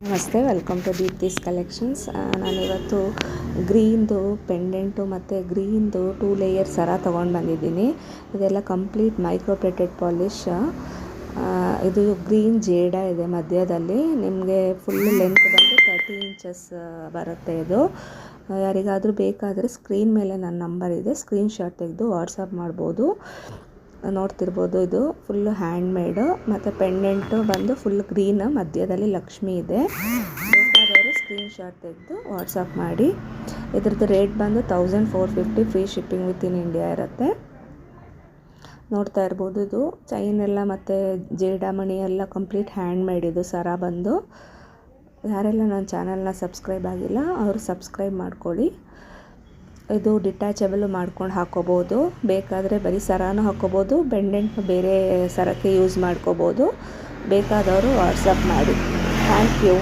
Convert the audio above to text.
ನಮಸ್ತೆ, welcome to Deepti's collections. ನಾನಿವತ್ತು ಗ್ರೀನ್ದು pendant ಮತ್ತು ಗ್ರೀನ್ದು 2 ಲೇಯರ್ ಸರ ತೊಗೊಂಡು ಬಂದಿದ್ದೀನಿ. ಇದೆಲ್ಲ ಕಂಪ್ಲೀಟ್ ಮೈಕ್ರೋ ಪ್ಲೇಟೆಡ್ ಪಾಲಿಶ್. ಇದು ಗ್ರೀನ್ ಜೇಡ ಇದೆ ಮಧ್ಯದಲ್ಲಿ. ನಿಮಗೆ ಫುಲ್ ಲೆಂತ್ ಬಂದು 30 ಇಂಚಸ್ ಬರುತ್ತೆ. ಇದು ಯಾರಿಗಾದರೂ ಬೇಕಾದರೆ ಸ್ಕ್ರೀನ್ ಮೇಲೆ ನನ್ನ ನಂಬರ್ ಇದೆ, ಸ್ಕ್ರೀನ್ಶಾಟ್ ತೆಗೆದು ವಾಟ್ಸಪ್ ಮಾಡ್ಬೋದು. ನೋಡ್ತಿರ್ಬೋದು, ಇದು ಫುಲ್ ಹ್ಯಾಂಡ್ ಮೇಡು ಮತ್ತು ಪೆಂಡೆಂಟು ಬಂದು ಫುಲ್ ಗ್ರೀನ್, ಮಧ್ಯದಲ್ಲಿ ಲಕ್ಷ್ಮಿ ಇದೆ. ಬೇಕಾದವರು ಸ್ಕ್ರೀನ್ಶಾಟ್ ತೆಗೆದು ವಾಟ್ಸಪ್ ಮಾಡಿ. ಇದ್ರದ್ದು ರೇಟ್ ಬಂದು 1450, free shipping with in India ಇರುತ್ತೆ. ನೋಡ್ತಾ ಇರ್ಬೋದು, ಇದು ಚೈನ್ ಎಲ್ಲ ಮತ್ತು ಜೇಡಮಣಿ ಎಲ್ಲ ಕಂಪ್ಲೀಟ್ ಹ್ಯಾಂಡ್ ಮೇಡ್. ಇದು ಸರ ಬಂದು ಯಾರೆಲ್ಲ ನನ್ನ ಚಾನಲ್ನ ಸಬ್ಸ್ಕ್ರೈಬ್ ಆಗಿಲ್ಲ ಅವರು ಸಬ್ಸ್ಕ್ರೈಬ್ ಮಾಡ್ಕೊಳ್ಳಿ. ಇದು ಡಿಟ್ಯಾಚಬಲ್ ಮಾಡ್ಕೊಂಡು ಹಾಕೋಬೋದು. ಬೇಕಾದರೆ ಬರೀ ಸರಾನು ಹಾಕೋಬೋದು, ಪೆಂಡೆಂಟ್ನು ಬೇರೆ ಸರಕ್ಕೆ ಯೂಸ್ ಮಾಡ್ಕೋಬೋದು. ಬೇಕಾದವರು ವಾಟ್ಸಪ್ ಮಾಡಿ. Thank you.